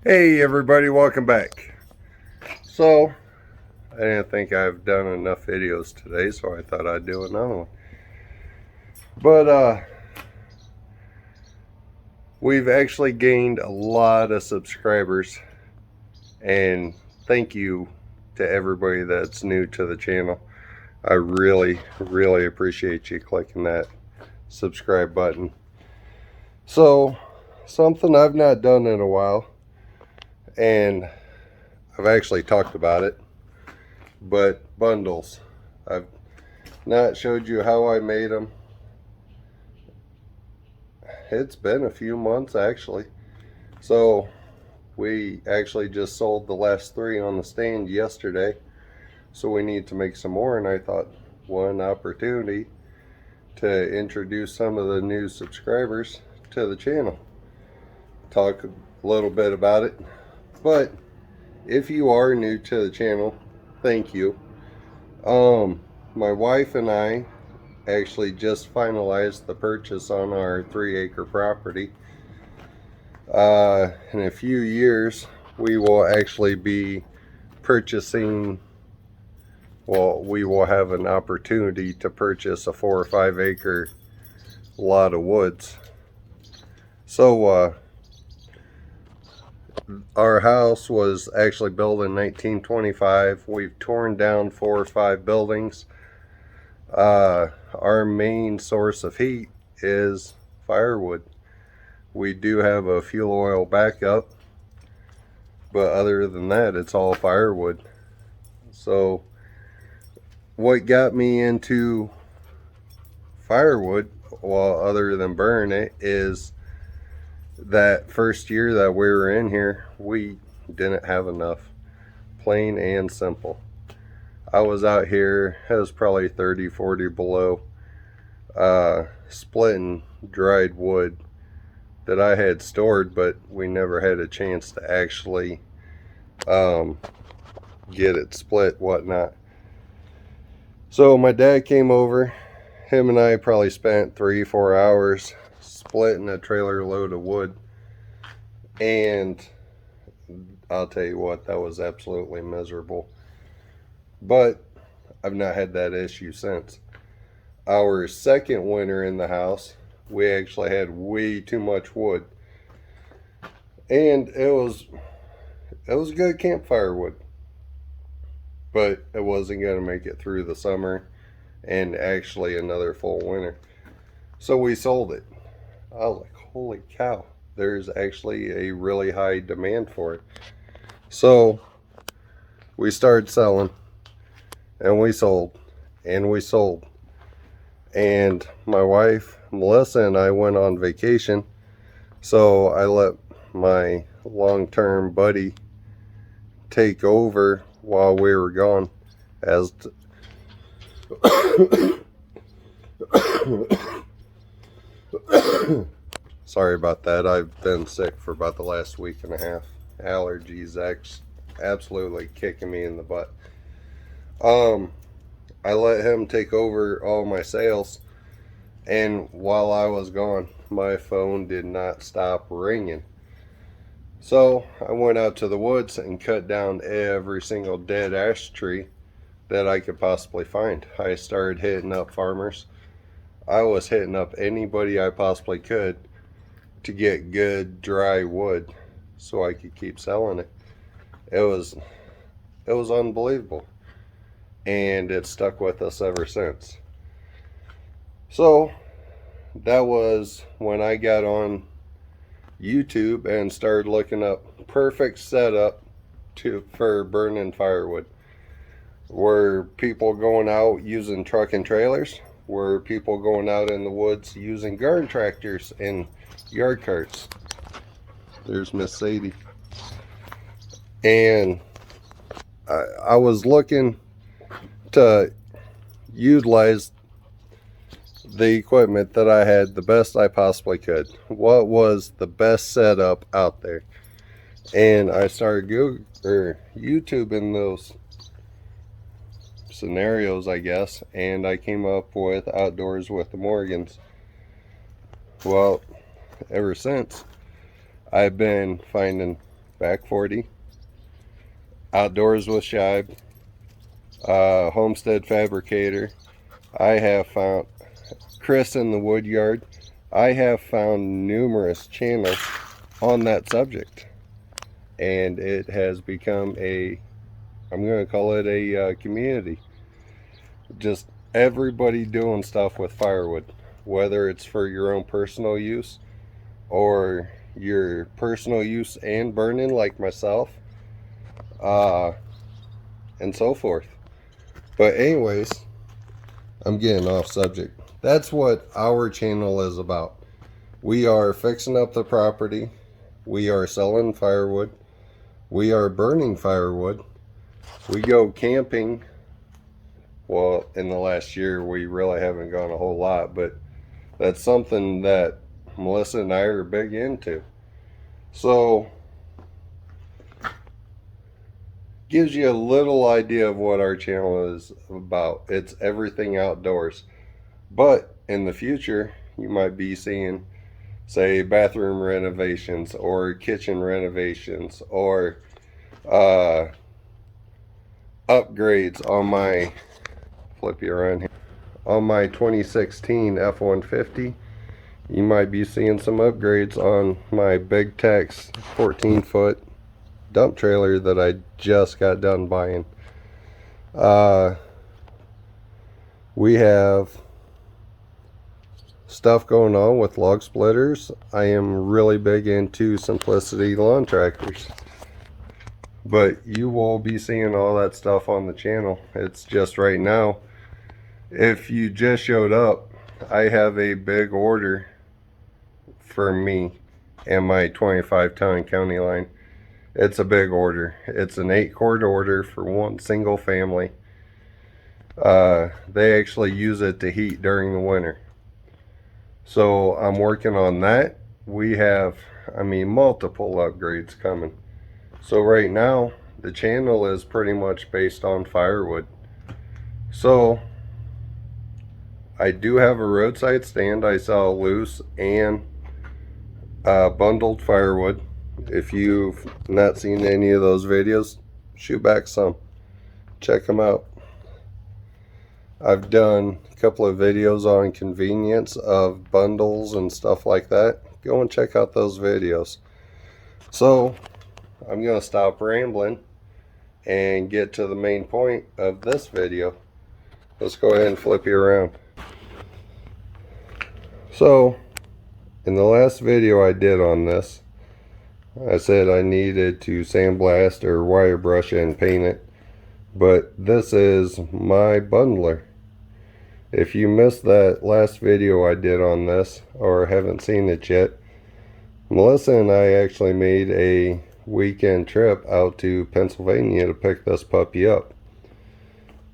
Hey everybody, welcome back. So, I didn't think I've done enough videos today, so I thought I'd do another one. But, we've actually gained a lot of subscribers, and thank you to everybody that's new to the channel. I really appreciate you clicking that subscribe button. So, something I've not done in a while, and I've actually talked about it, but bundles. I've not showed you how I made them. It's been a few months actually. So we actually just sold the last 3 on the stand yesterday. So we need to make some more, and I thought, one opportunity to introduce some of the new subscribers to the channel. Talk a little bit about it. But if you are new to the channel, thank you. My wife and I actually just finalized the purchase on our 3-acre property. In a few years we will actually be purchasing, well, we will have an opportunity to purchase a 4 or 5 acre lot of woods. So our house was actually built in 1925. We've torn down 4 or 5 buildings. Our main source of heat is firewood. We do have a fuel oil backup, but other than that, it's all firewood. So what got me into firewood, well, other than burn it, is that first year that we were in here, we didn't have enough. Plain and simple. I was out here, it was probably 30, 40 below, splitting dried wood that I had stored, but we never had a chance to actually get it split, whatnot. So my dad came over. Him and I probably spent 3-4 hours splitting a trailer load of wood, and I'll tell you what, that was absolutely miserable. But I've not had that issue since. Our second winter in the house, we actually had way too much wood, and it was good campfire wood, but it wasn't going to make it through the summer and actually another full winter. So we sold it. I was like, holy cow, there's actually a really high demand for it. So we started selling, and we sold, and we sold. And my wife, Melissa, and I went on vacation. So I let my long-term buddy take over while we were gone. Sorry about that. I've been sick for about the last week and a half. Allergies absolutely kicking me in the butt. I let him take over all my sales, and while I was gone, my phone did not stop ringing. So I went out to the woods and cut down every single dead ash tree that I could possibly find. I started hitting up farmers. I was hitting up anybody I possibly could to get good dry wood so I could keep selling it. It was unbelievable, and it stuck with us ever since. So that was when I got on YouTube and started looking up perfect setup for burning firewood. Were people going out using truck and trailers? Were people going out in the woods using garden tractors and yard carts? There's Miss Sadie. And I was looking to utilize the equipment that I had the best I possibly could. What was the best setup out there? And I started YouTubing those scenarios, I guess, and I came up with Outdoors with the Morgans. Well, ever since, I've been finding Back 40, Outdoors with Shibe, Homestead Fabricator. I have found Chris in the Woodyard. I have found numerous channels on that subject, and it has become a, I'm going to call it a community. Just everybody doing stuff with firewood, whether it's for your own personal use or your personal use and burning like myself, and so forth. But anyways, I'm getting off subject. That's what our channel is about. We are fixing up the property. We are selling firewood. We are burning firewood. We go camping. Well, in the last year, we really haven't gone a whole lot, but that's something that Melissa and I are big into. So, gives you a little idea of what our channel is about. It's everything outdoors. But in the future, you might be seeing, say, bathroom renovations or kitchen renovations or upgrades on my, flip you around here, on my 2016 F-150. You might be seeing some upgrades on my Big Tex 14-foot dump trailer that I just got done buying. We have stuff going on with log splitters. I am really big into Simplicity lawn tractors, but you will be seeing all that stuff on the channel. It's just right now, if you just showed up, I have a big order for me and my 25-ton county line. It's a big order. It's an 8-quart order for one single family. They actually use it to heat during the winter. So I'm working on that. We have, multiple upgrades coming. So right now, the channel is pretty much based on firewood. So I do have a roadside stand. I sell loose and bundled firewood. If you've not seen any of those videos, shoot back some. Check them out. I've done a couple of videos on convenience of bundles and stuff like that. Go and check out those videos. So I'm going to stop rambling and get to the main point of this video. Let's go ahead and flip you around. So in the last video I did on this, I said I needed to sandblast or wire brush and paint it, but this is my bundler. If you missed that last video I did on this or haven't seen it yet, Melissa and I actually made a weekend trip out to Pennsylvania to pick this puppy up.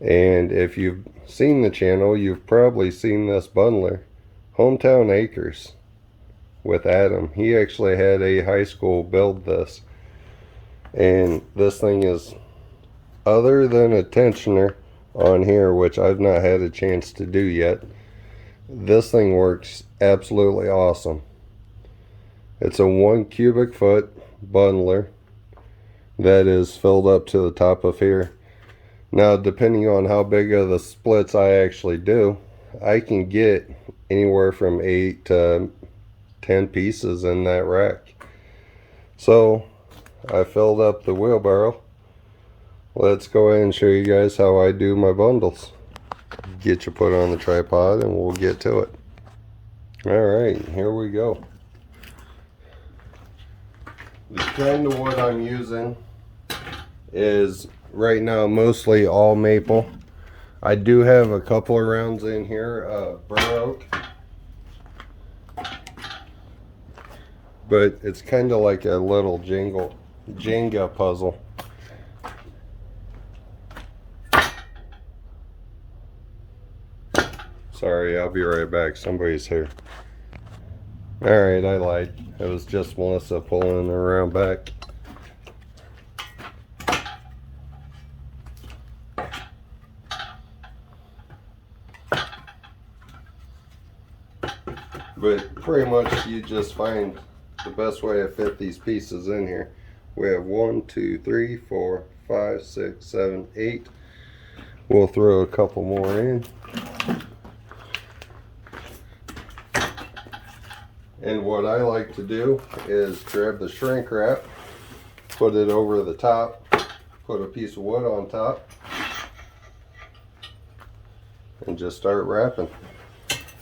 And if you've seen the channel, you've probably seen this bundler, Hometown Acres, with Adam. He actually had a high school build this. And this thing is, other than a tensioner on here, which I've not had a chance to do yet, this thing works absolutely awesome. It's a 1 cubic foot bundler that is filled up to the top of here. Now, depending on how big of the splits I actually do, I can get anywhere from 8 to 10 pieces in that rack. So I filled up the wheelbarrow. Let's go ahead and show you guys how I do my bundles. Get you put on the tripod and we'll get to it. Alright, here we go. The kind of wood I'm using is right now mostly all maple. I do have a couple of rounds in here, burr oak. But it's kind of like a little Jenga puzzle. Sorry, I'll be right back. Somebody's here. Alright, I lied. It was just Melissa pulling around back. But pretty much you just find the best way to fit these pieces in here. We have 1, 2, 3, 4, 5, 6, 7, 8. We'll throw a couple more in. And what I like to do is grab the shrink wrap, put it over the top, put a piece of wood on top, and just start wrapping.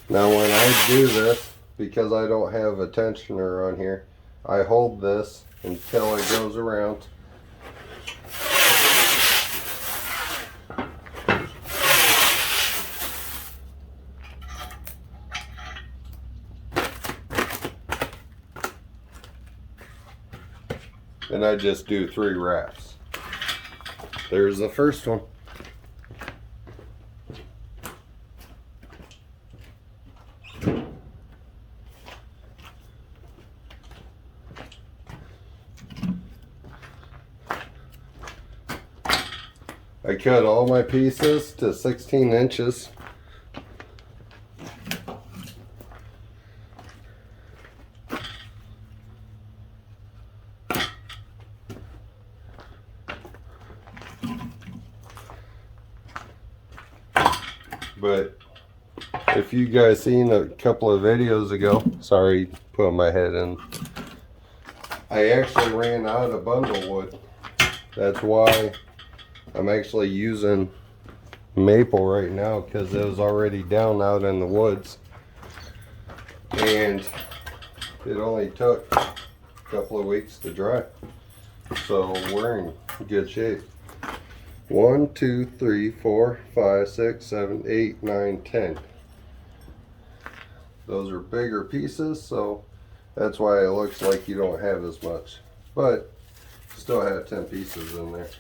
Now when I do this, because I don't have a tensioner on here, I hold this until it goes around. And I just do 3 wraps. There's the first one. I cut all my pieces to 16 inches. But if you guys seen a couple of videos ago, sorry, put my head in, I actually ran out of bundle wood. That's why I'm actually using maple right now, because it was already down out in the woods. And it only took a couple of weeks to dry. So we're in good shape. 1, 2, 3, 4, 5, 6, 7, 8, 9, 10. Those are bigger pieces, so that's why it looks like you don't have as much. But still have 10 pieces in there.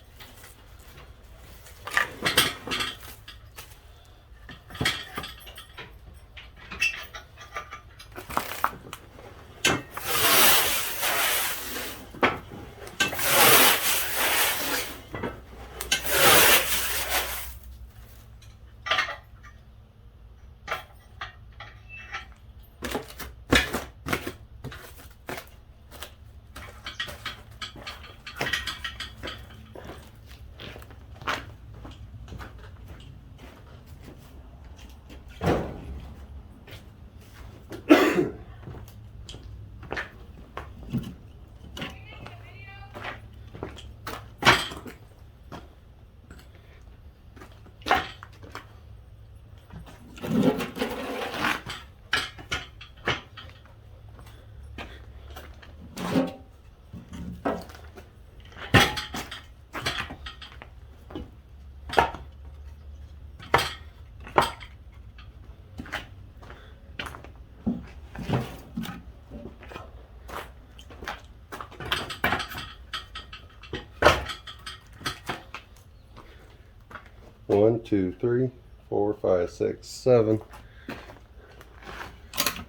One, 2, 3, 4, 5, 6, 7.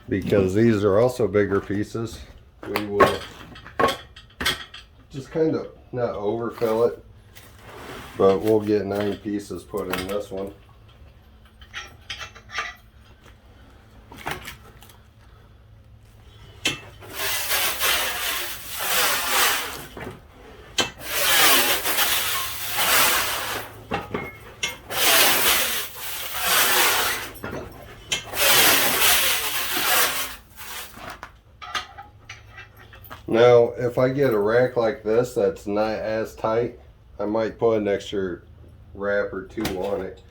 Because these are also bigger pieces, we will just kind of not overfill it, but we'll get 9 pieces put in this one. Now, if I get a rack like this that's not as tight, I might put an extra wrap or 2 on it.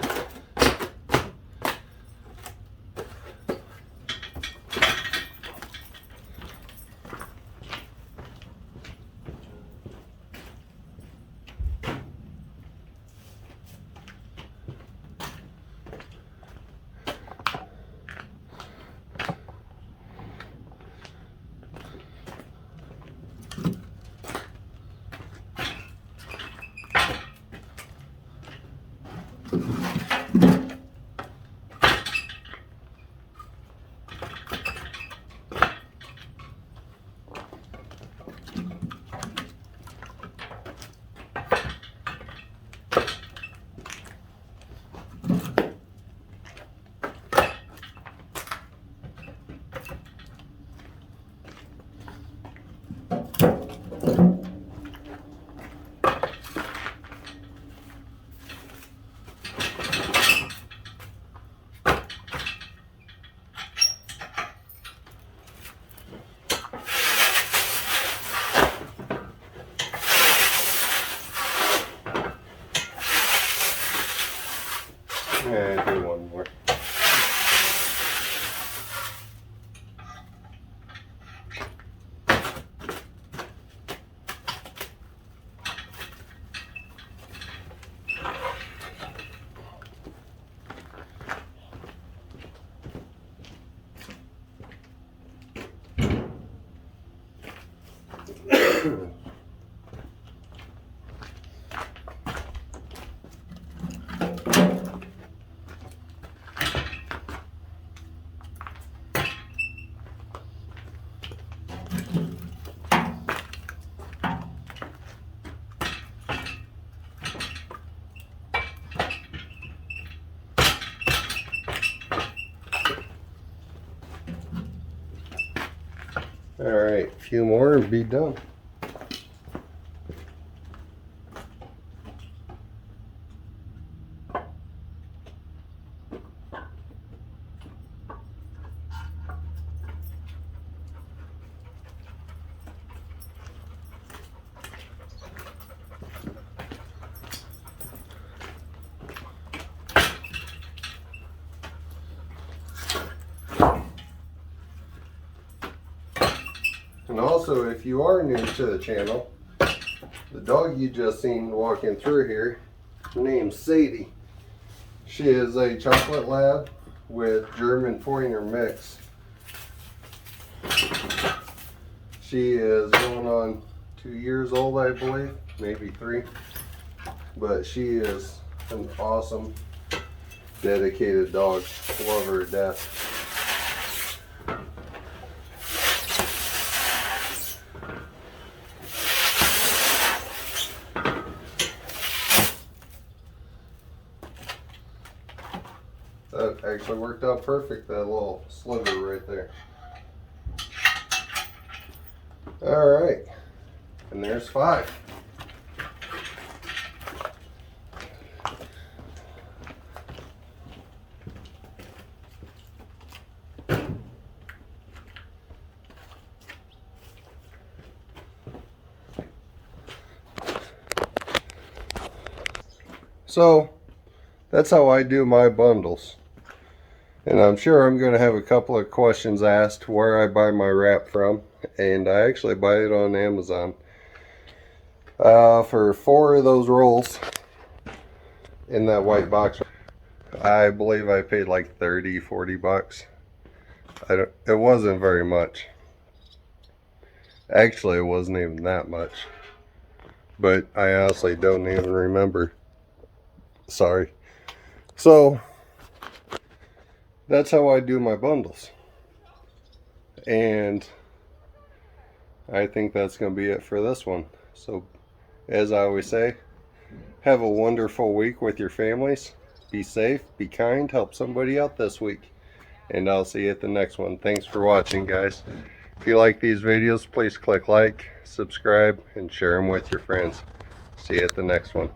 Alright, a few more and be done. And also, if you are new to the channel, the dog you just seen walking through here, her name's Sadie. She is a chocolate lab with German Pointer mix. She is going on 2 years old, I believe, maybe 3. But she is an awesome, dedicated dog. Love her to death. That actually worked out perfect, that little sliver right there. Alright, and there's 5. So, that's how I do my bundles. And I'm sure I'm going to have a couple of questions asked where I buy my wrap from. And I actually buy it on Amazon. For 4 of those rolls in that white box, I believe I paid like 30-40 bucks. It wasn't very much. Actually, it wasn't even that much. But I honestly don't even remember. Sorry. So, that's how I do my bundles. And I think that's going to be it for this one. So, as I always say, have a wonderful week with your families. Be safe, be kind, help somebody out this week. And I'll see you at the next one. Thanks for watching, guys. If you like these videos, please click like, subscribe, and share them with your friends. See you at the next one.